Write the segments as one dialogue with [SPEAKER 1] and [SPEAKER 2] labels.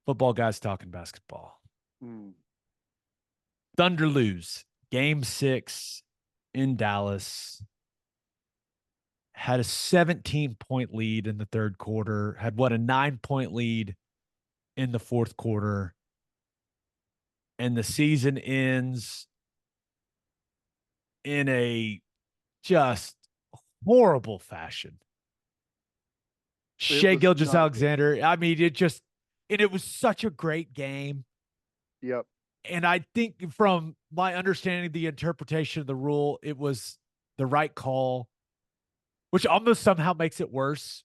[SPEAKER 1] Football guys talking basketball.
[SPEAKER 2] Mm.
[SPEAKER 1] Thunder lose game 6 in Dallas. Had a 17-point lead in the third quarter. Had a 9-point lead in the fourth quarter. And the season ends in a just horrible fashion.
[SPEAKER 2] It
[SPEAKER 1] Shai
[SPEAKER 2] was not good.
[SPEAKER 1] Gilgeous-Alexander. I mean, it was such a great game.
[SPEAKER 2] Yep.
[SPEAKER 1] And I think from my understanding of the interpretation of the rule, it was the right call, which almost somehow makes it worse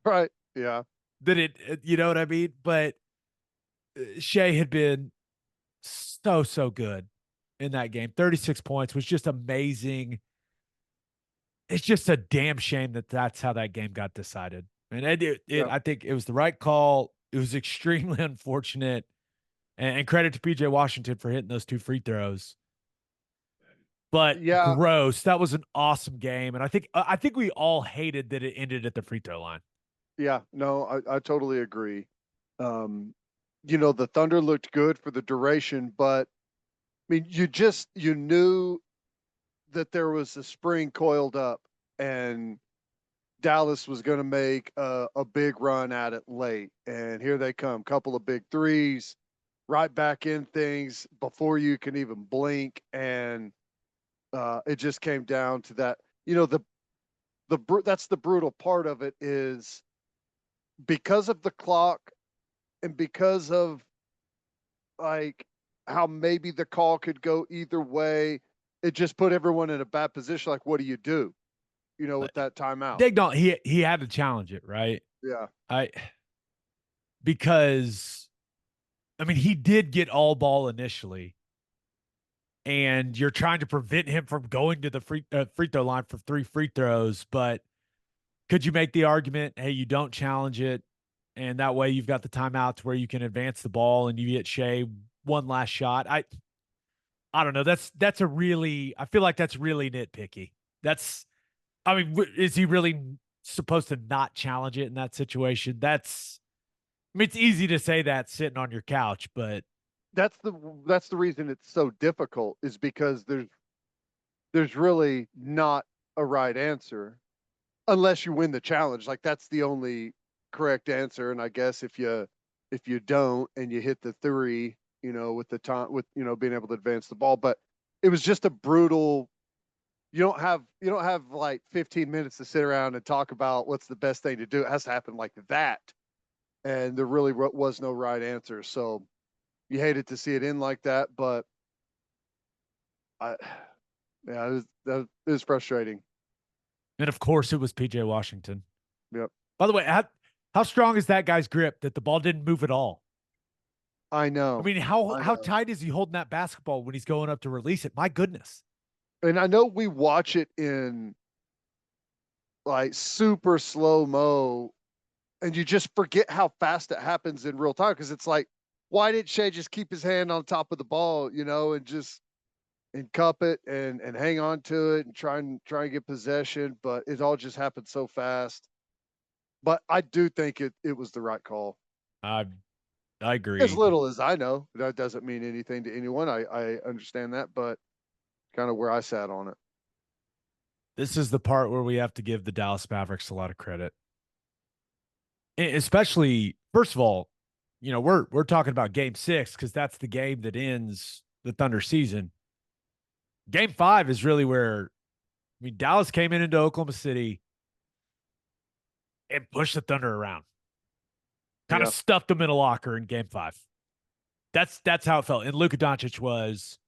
[SPEAKER 2] Right. Yeah.
[SPEAKER 1] than you know what I mean? But Shea had been so good in that game. 36 points was just amazing. It's just a damn shame that that's how that game got decided. And
[SPEAKER 2] Yep.
[SPEAKER 1] I think it was the right call. It was extremely unfortunate. And credit to PJ Washington for hitting those 2 free throws. But
[SPEAKER 2] Yeah.
[SPEAKER 1] gross. That was an awesome game. And I think we all hated that it ended at the free throw line.
[SPEAKER 2] Yeah. No, I totally agree. Um, the Thunder looked good for the duration, but I mean, you knew that there was a spring coiled up and Dallas was going to make a big run at it late. And here they come, couple of big threes, right back in things before you can even blink. And it just came down to that. That's the brutal part of it is because of the clock and because of like how maybe the call could go either way. It just put everyone in a bad position. Like, what do you do? With that timeout.
[SPEAKER 1] He had to challenge it, right?
[SPEAKER 2] Yeah.
[SPEAKER 1] I Because I mean he did get all ball initially, and you're trying to prevent him from going to the free throw line for 3 free throws. But could you make the argument, hey, you don't challenge it, and that way you've got the timeouts where you can advance the ball and you get Shea one last shot? I don't know. That's a really I feel like that's really nitpicky. I mean, is he really supposed to not challenge it in that situation? I mean, it's easy to say that sitting on your couch, but
[SPEAKER 2] That's the reason it's so difficult is because there's really not a right answer unless you win the challenge. Like that's the only correct answer. And I guess if you don't and you hit the three, with the time with being able to advance the ball, but it was just a brutal. You don't have like 15 minutes to sit around and talk about what's the best thing to do. It has to happen like that, and there really was no right answer. So you hated to see it in like that, but I, yeah, it was frustrating.
[SPEAKER 1] and of course it was PJ Washington.
[SPEAKER 2] Yep.
[SPEAKER 1] By the way, how strong is that guy's grip that the ball didn't move at all?
[SPEAKER 2] I
[SPEAKER 1] I
[SPEAKER 2] know.
[SPEAKER 1] mean,
[SPEAKER 2] I
[SPEAKER 1] how
[SPEAKER 2] know.
[SPEAKER 1] tight is he holding that basketball when he's going up to release it? My goodness.
[SPEAKER 2] And I know we watch it in like super slow mo, and you just forget how fast it happens in real time because it's like, why did Shea just keep his hand on top of the ball, and just and cup it and hang on to it and try and get possession, but it all just happened so fast. But I do think it was the right call.
[SPEAKER 1] I I
[SPEAKER 2] As
[SPEAKER 1] agree.
[SPEAKER 2] little as I know, that doesn't mean anything to anyone. I understand that, but kind of where I sat on it.
[SPEAKER 1] This is the part where we have to give the Dallas Mavericks a lot of credit. Especially, first of all, we're talking about game 6 because that's the game that ends the Thunder season. Game 5 is really where Dallas came into Oklahoma City and pushed the Thunder around, kind of
[SPEAKER 2] Yeah.
[SPEAKER 1] stuffed them in a locker in game 5. That's how it felt. And Luka Doncic was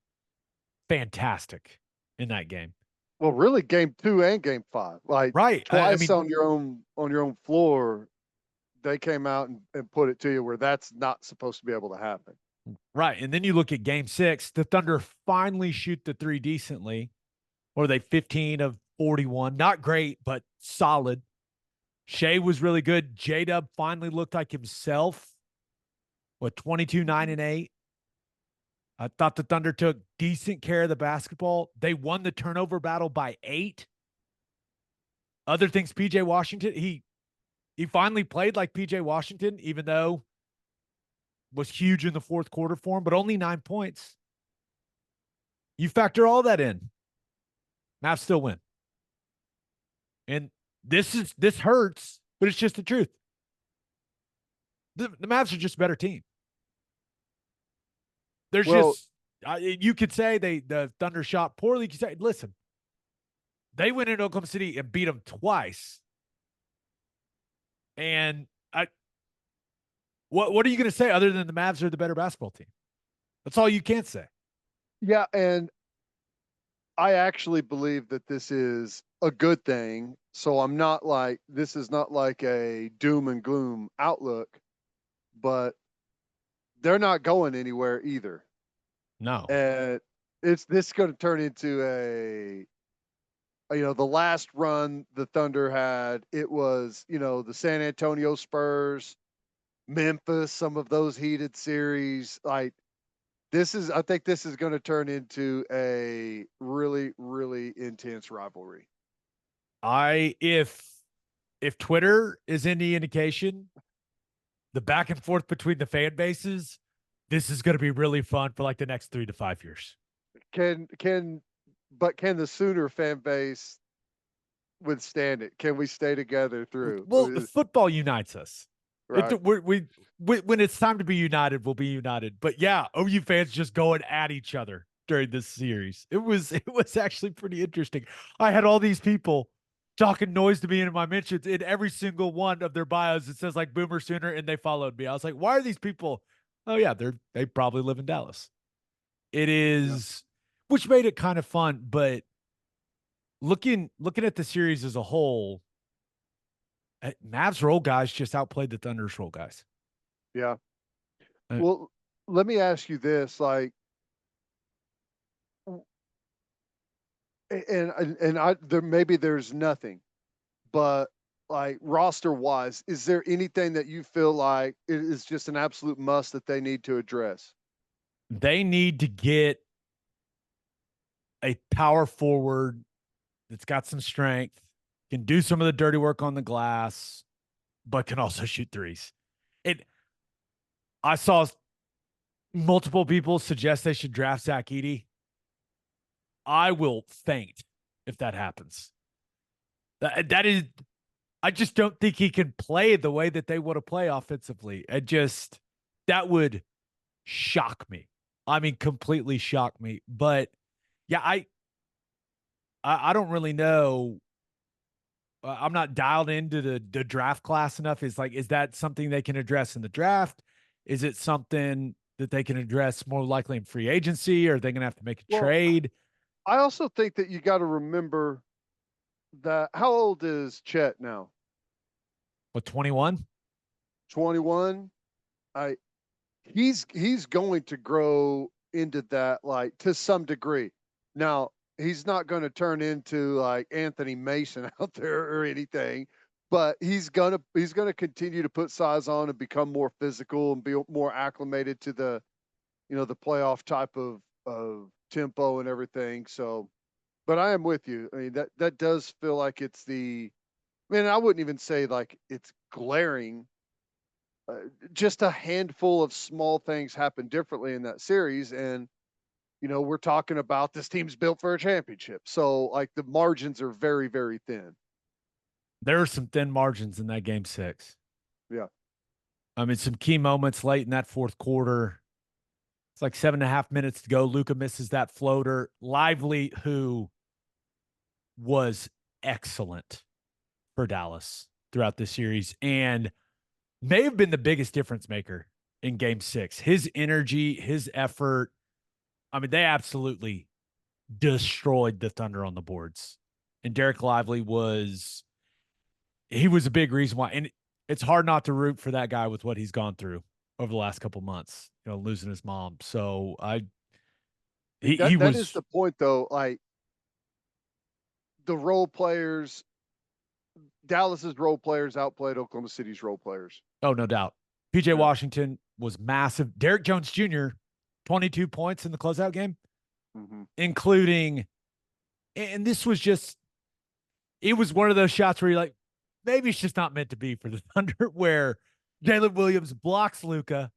[SPEAKER 1] fantastic in that game.
[SPEAKER 2] Well, really, game 2 and game 5, like
[SPEAKER 1] Right. I
[SPEAKER 2] twice
[SPEAKER 1] mean,
[SPEAKER 2] on your own floor, they came out and put it to you where that's not supposed to be able to happen.
[SPEAKER 1] right. And then you look at game 6, the Thunder finally shoot the 3 decently. Or they 15 of 41. Not great, but solid. Shea was really good. J-Dub finally looked like himself with 22, 9, and 8. I thought the Thunder took decent care of the basketball. They won the turnover battle by 8. Other things, PJ Washington, he finally played like PJ Washington, even though was huge in the fourth quarter for him, but only 9 points. You factor all that in, Mavs still win. And this hurts, but it's just the truth. The Mavs are just a better team. There's
[SPEAKER 2] Well,
[SPEAKER 1] just you could say the Thunder shot poorly. You could say, listen, they went into Oklahoma City and beat them twice. And what are you going to say other than the Mavs are the better basketball team? That's all you can say.
[SPEAKER 2] yeah, and I actually believe that this is a good thing. So I'm not like, this is not like a doom and gloom outlook, but they're not going anywhere either.
[SPEAKER 1] No.
[SPEAKER 2] And it's this going to turn into the last run the Thunder had, it was, the San Antonio Spurs, Memphis, some of those heated series. Like, I think this is going to turn into a really, really intense rivalry.
[SPEAKER 1] If Twitter is any indication, the back and forth between the fan bases, this is going to be really fun for like the next 3 to 5 years.
[SPEAKER 2] Can the Sooner fan base withstand it? Can we stay together through?
[SPEAKER 1] Well, the football unites us.
[SPEAKER 2] Right.
[SPEAKER 1] When it's time to be united, we'll be united. But yeah, OU fans just going at each other during this series. It was actually pretty interesting. I had all these people talking noise to me in my mentions. In every single one of their bios, it says like Boomer Sooner, and they followed me. I was like, why are these people? Oh yeah, they probably live in Dallas. It is, which made it kind of fun. But looking at the series as a whole, Mavs role guys just outplayed the Thunder's role guys.
[SPEAKER 2] Yeah. Well, let me ask you this, like, there's nothing, but like roster wise, is there anything that you feel like it is just an absolute must that they need to address?
[SPEAKER 1] They need to get a power forward that's got some strength, can do some of the dirty work on the glass, but can also shoot threes. I saw multiple people suggest they should draft Zach Edey. I will faint if that happens. That is, I just don't think he can play the way that they want to play offensively. That would shock me. I mean, completely shock me. But yeah, I don't really know. I'm not dialed into the draft class enough. Is that something they can address in the draft? Is it something that they can address more likely in free agency? Or are they going to have to make a trade?
[SPEAKER 2] I also think that you got to remember that, how old is Chet now?
[SPEAKER 1] What, 21?
[SPEAKER 2] 21. He's going to grow into that, like, to some degree. Now, he's not going to turn into like Anthony Mason out there or anything, but he's going to continue to put size on and become more physical and be more acclimated to the playoff type of tempo and everything. So, but I am with you. I mean, that does feel like it's I wouldn't even say like it's glaring. Just a handful of small things happen differently in that series. And, we're talking about this team's built for a championship. So like the margins are very, very thin.
[SPEAKER 1] There are some thin margins in that game 6.
[SPEAKER 2] Yeah.
[SPEAKER 1] I mean, some key moments late in that fourth quarter. It's like 7.5 minutes to go. Luka misses that floater. Lively, who was excellent for Dallas throughout this series and may have been the biggest difference maker in game 6. His energy, his effort. I mean, they absolutely destroyed the Thunder on the boards. And Derek Lively was a big reason why. And it's hard not to root for that guy with what he's gone through over the last couple months, losing his mom. So
[SPEAKER 2] that is the point though. Like the role players, Dallas's role players outplayed Oklahoma City's role players.
[SPEAKER 1] Oh, no doubt. PJ Washington was massive. Derek Jones Jr., 22 points in the closeout game, including, and this was it was one of those shots where you're like, maybe it's just not meant to be for the Thunder, where Jalen Williams blocks Luka,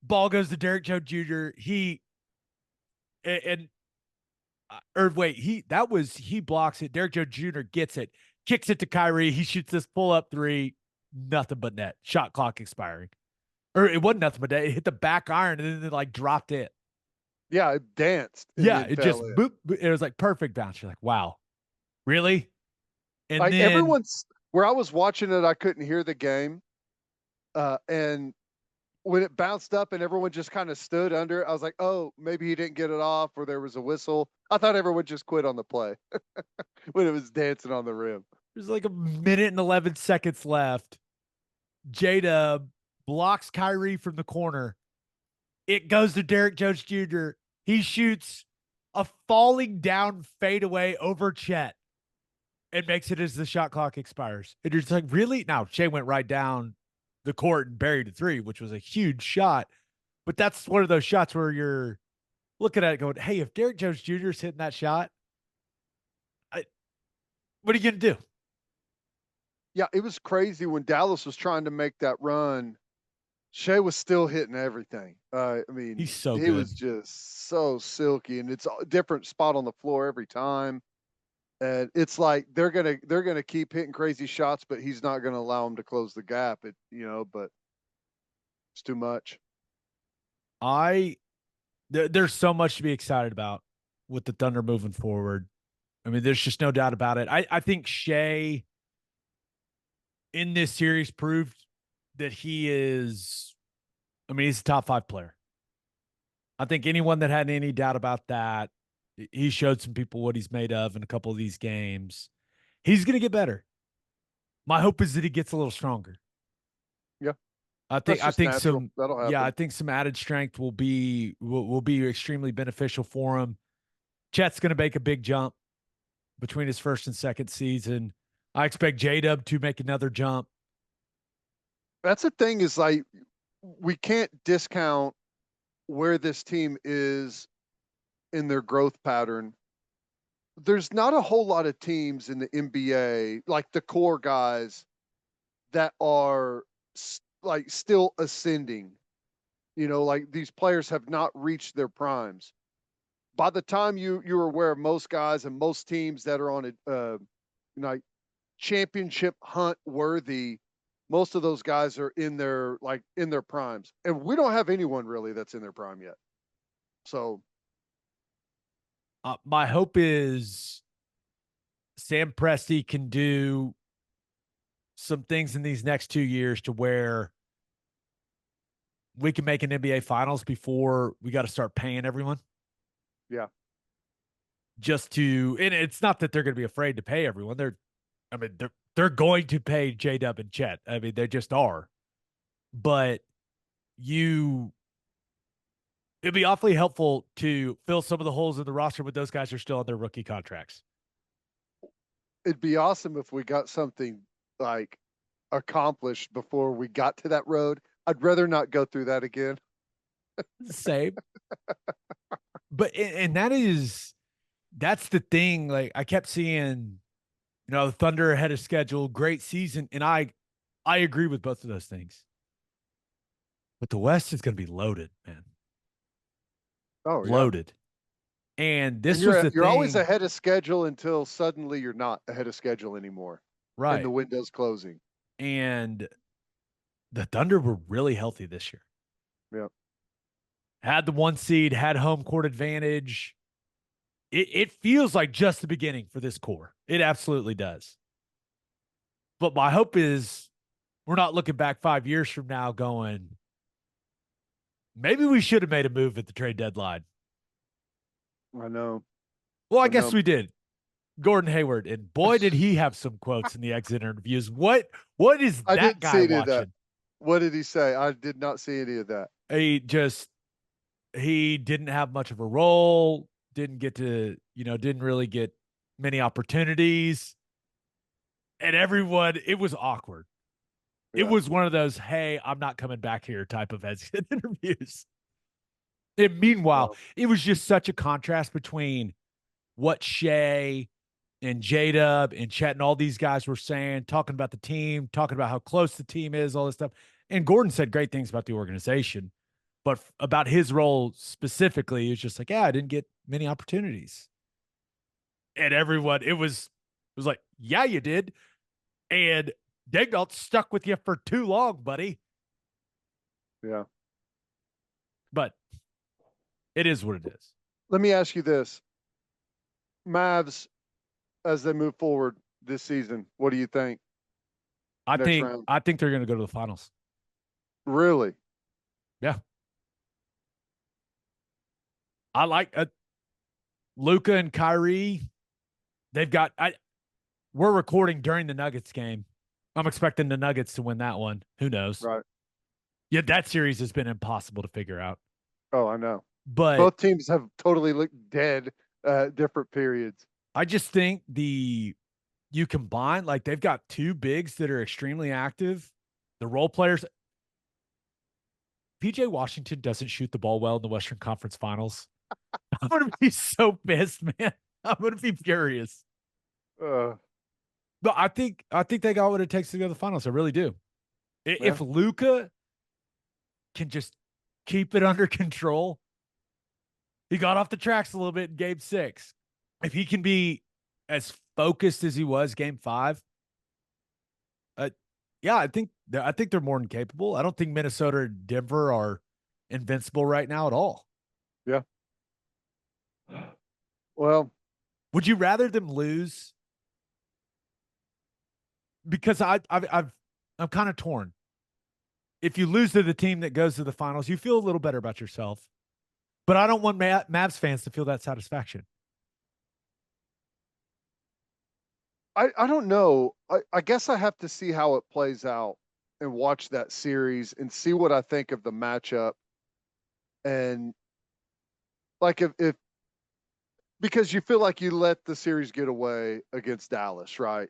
[SPEAKER 1] Ball goes to Derek Jones Jr. And or wait, he blocks it. Derek Jones Jr. gets it, kicks it to Kyrie. He shoots this pull up three, nothing but net. Shot clock expiring. Or it wasn't nothing but net. It hit the back iron and then it like dropped it.
[SPEAKER 2] Yeah, it danced and
[SPEAKER 1] Yeah,
[SPEAKER 2] then
[SPEAKER 1] it just
[SPEAKER 2] fell in.
[SPEAKER 1] boop. It was like perfect bounce. You're like, wow, really? And
[SPEAKER 2] Like
[SPEAKER 1] then
[SPEAKER 2] everyone's where I was watching it, I couldn't hear the game. And when it bounced up and everyone just kind of stood under it, I was like, oh, maybe he didn't get it off or there was a whistle. I thought everyone just quit on the play when it was dancing on the rim.
[SPEAKER 1] there's like a minute and 11 seconds left. Jada blocks Kyrie from the corner. It goes to Derek Jones Jr. He shoots a falling down fadeaway over Chet and makes it as the shot clock expires. And you're just like, really? Now, Shea went right down the court and buried a three, which was a huge shot. But that's one of those shots where you're looking at it going, hey, if Derek Jones Jr. is hitting that shot, what are you going to do?
[SPEAKER 2] Yeah, it was crazy when Dallas was trying to make that run. Shea was still hitting everything. I mean,
[SPEAKER 1] He's so
[SPEAKER 2] he was
[SPEAKER 1] good.
[SPEAKER 2] just so silky, and it's a different spot on the floor every time. And it's like they're gonna keep hitting crazy shots, but he's not gonna allow them to close the gap. But it's too much.
[SPEAKER 1] I there's so much to be excited about with the Thunder moving forward. I mean, there's just no doubt about it. I think Shea in this series proved that he is, I mean, he's a top five player. I think anyone that had any doubt about that, he showed some people what he's made of in a couple of these games. He's going to get better. My hope is that he gets a little stronger.
[SPEAKER 2] Yeah,
[SPEAKER 1] I
[SPEAKER 2] that's
[SPEAKER 1] think I
[SPEAKER 2] just
[SPEAKER 1] think
[SPEAKER 2] natural.
[SPEAKER 1] some
[SPEAKER 2] That'll
[SPEAKER 1] yeah, I
[SPEAKER 2] happen.
[SPEAKER 1] think some added strength will be extremely beneficial for him. Chet's going to make a big jump between his first and second season. I expect J-Dub to make another jump.
[SPEAKER 2] That's the thing is like we can't discount where this team is in their growth pattern. There's not a whole lot of teams in the NBA, like the core guys, that are like still ascending. Like these players have not reached their primes. By the time you're aware of most guys and most teams that are on a like championship hunt worthy, most of those guys are in their primes, and we don't have anyone really that's in their prime yet. So
[SPEAKER 1] My hope is Sam Presti can do some things in these next 2 years to where we can make an NBA Finals before we got to start paying everyone.
[SPEAKER 2] yeah,
[SPEAKER 1] Just to, and it's not that they're going to be afraid to pay everyone. I mean, they're going to pay J Dub and Chet. I mean, they just are. But you, it'd be awfully helpful to fill some of the holes in the roster when those guys are still on their rookie contracts.
[SPEAKER 2] it'd be awesome if we got something like accomplished before we got to that road. I'd rather not go through that again.
[SPEAKER 1] Same. But and that's the thing. Like I kept seeing, the Thunder ahead of schedule, great season, and I agree with both of those things. But the West is going to be loaded, man.
[SPEAKER 2] Oh yeah.
[SPEAKER 1] Loaded. And
[SPEAKER 2] And
[SPEAKER 1] this was
[SPEAKER 2] you're
[SPEAKER 1] the
[SPEAKER 2] you're always
[SPEAKER 1] thing,
[SPEAKER 2] ahead of schedule until suddenly you're not ahead of schedule anymore and the
[SPEAKER 1] right?
[SPEAKER 2] window's closing.
[SPEAKER 1] And the Thunder were really healthy this year.
[SPEAKER 2] Yeah.
[SPEAKER 1] Had the one seed, had home court advantage. It feels like just the beginning for this core. It absolutely does. But my hope is we're not looking back 5 years from now going, maybe we should have made a move at the trade deadline.
[SPEAKER 2] I know.
[SPEAKER 1] Well, I
[SPEAKER 2] I
[SPEAKER 1] guess
[SPEAKER 2] know.
[SPEAKER 1] we did. Gordon Hayward, and boy, did he have some quotes in the exit interviews. What is
[SPEAKER 2] I
[SPEAKER 1] that
[SPEAKER 2] didn't
[SPEAKER 1] guy
[SPEAKER 2] see any of that.
[SPEAKER 1] watching?
[SPEAKER 2] What did he say? I did not see any of that.
[SPEAKER 1] He didn't have much of a role, didn't get to, didn't really get many opportunities. And everyone, it was awkward. It
[SPEAKER 2] Yeah.
[SPEAKER 1] was one of those, hey, I'm not coming back here type of exit interviews. And meanwhile,
[SPEAKER 2] Well,
[SPEAKER 1] it was just such a contrast between what Shea and J-Dub and Chet and all these guys were saying, talking about the team, talking about how close the team is, all this stuff. And Gordon said great things about the organization. But about his role specifically, he was just like, yeah, I didn't get many opportunities. And everyone, it was like, yeah, you did. And Dagnall stuck with you for too long, buddy.
[SPEAKER 2] Yeah.
[SPEAKER 1] But it is what it is.
[SPEAKER 2] Let me ask you this. Mavs, as they move forward this season, what do you think
[SPEAKER 1] I
[SPEAKER 2] next
[SPEAKER 1] think
[SPEAKER 2] round?
[SPEAKER 1] I think they're going to go to the finals.
[SPEAKER 2] Really?
[SPEAKER 1] Yeah, I like Luka and Kyrie. They've got. We're recording during the Nuggets game. I'm expecting the Nuggets to win that one. Who knows?
[SPEAKER 2] Right.
[SPEAKER 1] Yeah, that series has been impossible to figure out.
[SPEAKER 2] Oh, I know.
[SPEAKER 1] But
[SPEAKER 2] Both teams have totally looked dead different periods.
[SPEAKER 1] I just think you combine, like, they've got two bigs that are extremely active. The role players. PJ Washington doesn't shoot the ball well in the Western Conference Finals. I'm gonna be so pissed, man. I'm gonna be furious.
[SPEAKER 2] Uh,
[SPEAKER 1] But I think they got what it takes to go to the finals. I really do.
[SPEAKER 2] yeah.
[SPEAKER 1] If Luka can just keep it under control, he got off the tracks a little bit in Game 6. If he can be as focused as he was Game 5, uh, yeah, I think they're more than capable. I don't think Minnesota or Denver are invincible right now at all.
[SPEAKER 2] Yeah. Well,
[SPEAKER 1] Would you rather them lose? Because I'm kind of torn. If you lose to the team that goes to the finals, you feel a little better about yourself. But I don't want Mavs fans to feel that satisfaction.
[SPEAKER 2] I don't know. I guess I have to see how it plays out and watch that series and see what I think of the matchup. And like if because you feel like you let the series get away against Dallas, right?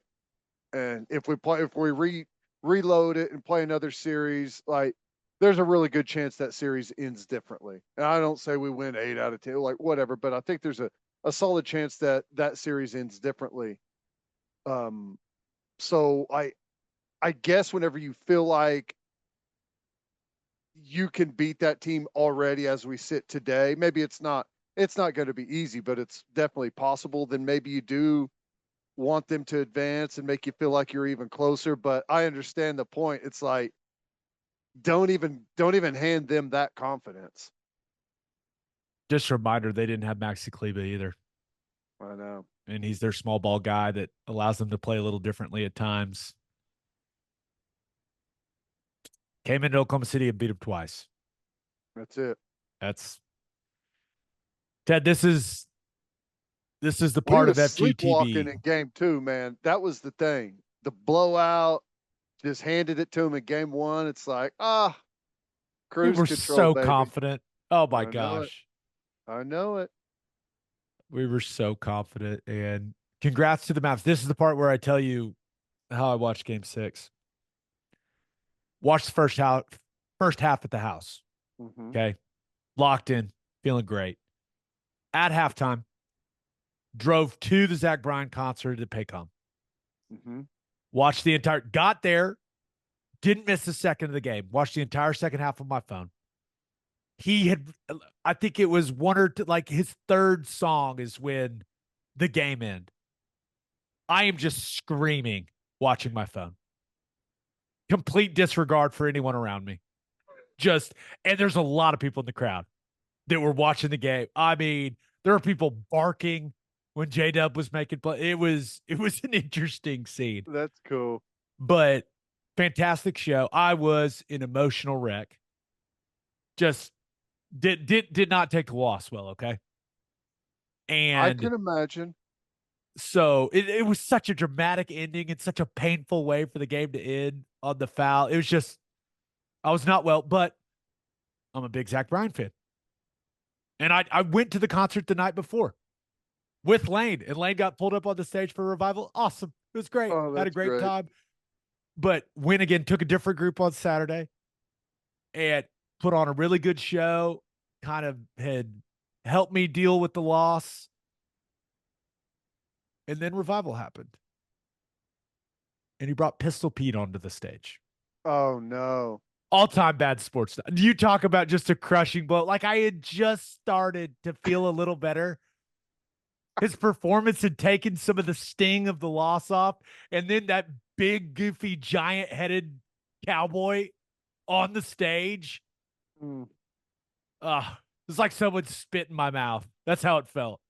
[SPEAKER 2] And if we reload it and play another series, like there's a really good chance that series ends differently. And I don't say we win 8 out of 10, like whatever, but I think there's a solid chance that that series ends differently. Um, so I guess whenever you feel like you can beat that team already as we sit today, maybe it's not going to be easy, but it's definitely possible. Then maybe you do want them to advance and make you feel like you're even closer. But I understand the point. It's like don't even hand them that confidence.
[SPEAKER 1] Just a reminder, they didn't have Maxi Kleba either.
[SPEAKER 2] I know.
[SPEAKER 1] And he's their small ball guy that allows them to play a little differently at times. Came into Oklahoma City and beat him twice.
[SPEAKER 2] That's it.
[SPEAKER 1] That's Ted. This is the
[SPEAKER 2] We
[SPEAKER 1] part of
[SPEAKER 2] was sleepwalking
[SPEAKER 1] FGTB.
[SPEAKER 2] in game 2, man. That was the thing. The blowout, just handed it to him in game 1. It's like,
[SPEAKER 1] We
[SPEAKER 2] cruise
[SPEAKER 1] were
[SPEAKER 2] control,
[SPEAKER 1] so
[SPEAKER 2] baby.
[SPEAKER 1] confident. Oh my
[SPEAKER 2] I know it.
[SPEAKER 1] gosh.
[SPEAKER 2] I know it.
[SPEAKER 1] We were so confident. And congrats to the Mavs. This is the part where I tell you how I watched Game 6. Watched the first half at the house.
[SPEAKER 2] Mm-hmm.
[SPEAKER 1] Okay. Locked in, feeling great. At halftime, drove to the Zach Bryan concert at Paycom.
[SPEAKER 2] Mm-hmm.
[SPEAKER 1] Watched the entire, got there, didn't miss a second of the game. Watched the entire second half on my phone. He had, I think it was one or two, like his third song is when the game ended. I am just screaming watching my phone. Complete disregard for anyone around me. And there's a lot of people in the crowd that were watching the game. I mean, there were people barking when J Dub was making play. It was an interesting scene,
[SPEAKER 2] That's cool.
[SPEAKER 1] but fantastic show. I was an emotional wreck. Just did not take the loss well. Okay,
[SPEAKER 2] I
[SPEAKER 1] and
[SPEAKER 2] can imagine.
[SPEAKER 1] so it was such a dramatic ending and such a painful way for the game to end on the foul. It was just I was not well, but I'm a big Zach Bryan fan. And I went to the concert the night before with Lane, and Lane got pulled up on the stage for Revival. Awesome. It was great.
[SPEAKER 2] Oh,
[SPEAKER 1] Had a
[SPEAKER 2] that's
[SPEAKER 1] great
[SPEAKER 2] great.
[SPEAKER 1] time. But went again, took a different group on Saturday and put on a really good show, kind of had helped me deal with the loss. And then Revival happened. And he brought Pistol Pete onto the stage.
[SPEAKER 2] Oh no.
[SPEAKER 1] All-time bad sports. You talk about just a crushing blow. Like I had just started to feel a little better. His performance had taken some of the sting of the loss off, and then that big, goofy, giant-headed cowboy on the stage.
[SPEAKER 2] Mm.
[SPEAKER 1] It's like someone spit in my mouth. That's how it felt.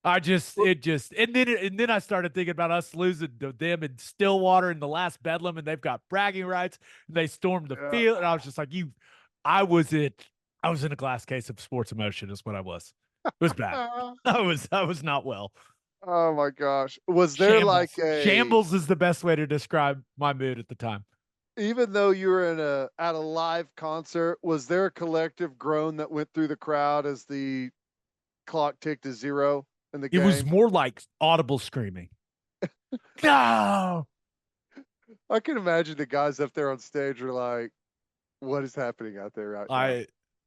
[SPEAKER 1] And then I started thinking about us losing to them in Stillwater in the last Bedlam, and they've got bragging rights, and they stormed the
[SPEAKER 2] Yeah.
[SPEAKER 1] field, and I was just like, I was it. I was in a glass case of sports emotion. Is what I was. It was bad. I was not well.
[SPEAKER 2] Oh my gosh. Was there like
[SPEAKER 1] Shambles. Shambles is the best way to describe my mood at the time.
[SPEAKER 2] even though you were at a live concert, was there a collective groan that went through the crowd as the clock ticked to zero in the
[SPEAKER 1] It was
[SPEAKER 2] game?
[SPEAKER 1] more like audible screaming. No.
[SPEAKER 2] I can imagine the guys up there on stage were like, what is happening out there right now?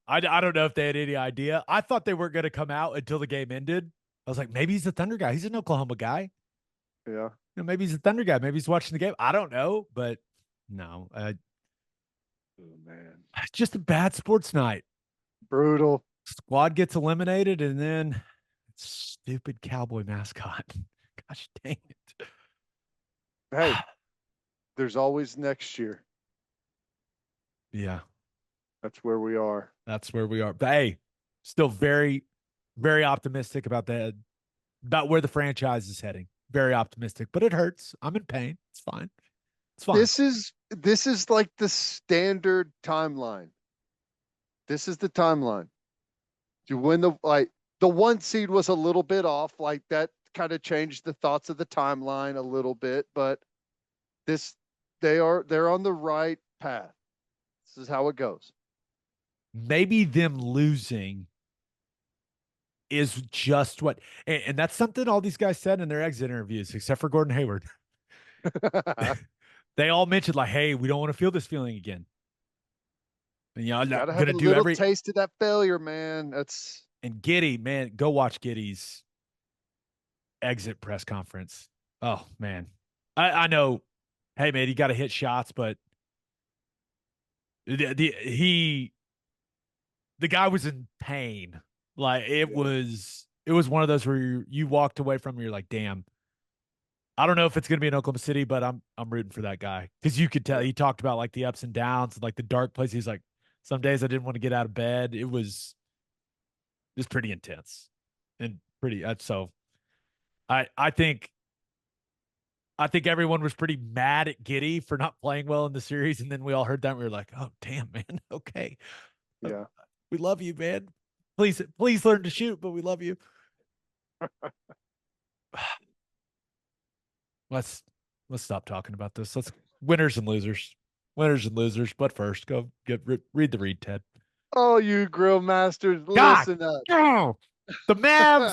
[SPEAKER 1] I don't know if they had any idea. I thought they weren't going to come out until the game ended. I was like, maybe he's a Thunder guy. He's an Oklahoma guy.
[SPEAKER 2] Yeah.
[SPEAKER 1] Maybe he's a Thunder guy. Maybe he's watching the game. I don't know, but no.
[SPEAKER 2] Oh man.
[SPEAKER 1] It's just a bad sports night.
[SPEAKER 2] Brutal.
[SPEAKER 1] Squad gets eliminated, and then stupid cowboy mascot. Gosh dang it.
[SPEAKER 2] Hey, there's always next year.
[SPEAKER 1] Yeah,
[SPEAKER 2] That's where we are.
[SPEAKER 1] that's where we are. But hey, still very, very optimistic about where the franchise is heading. Very optimistic, but it hurts. I'm in pain. It's fine. It's fine.
[SPEAKER 2] This is like the standard timeline. This is the timeline. You win the one seed was a little bit off, like that kind of changed the thoughts of the timeline a little bit, but they're on the right path. This is how it goes.
[SPEAKER 1] Maybe them losing is just and that's something all these guys said in their exit interviews, except for Gordon Hayward. They all mentioned like, hey, we don't want to feel this feeling again. And, I'm
[SPEAKER 2] Gotta
[SPEAKER 1] going
[SPEAKER 2] have
[SPEAKER 1] to
[SPEAKER 2] a
[SPEAKER 1] do
[SPEAKER 2] little taste of that failure, man. That's
[SPEAKER 1] and Giddy, man, go watch Giddy's exit press conference. Oh man. I know, hey man, you got to hit shots, but the guy was in pain. Like it was one of those where you walked away from, you're like, damn. I don't know if it's going to be in Oklahoma City, but I'm rooting for that guy because you could tell he talked about like the ups and downs and like the dark place. He's like, some days I didn't want to get out of bed. It was pretty intense and pretty. So I think everyone was pretty mad at Giddy for not playing well in the series, and then we all heard that and we were like, oh damn, man, okay,
[SPEAKER 2] yeah.
[SPEAKER 1] we love you, man. Please learn to shoot, but we love you. let's stop talking about this. Let's winners and losers. Winners and losers. But first, go read the read, Ted.
[SPEAKER 2] Oh, you grill masters,
[SPEAKER 1] God,
[SPEAKER 2] listen up.
[SPEAKER 1] oh, the Mavs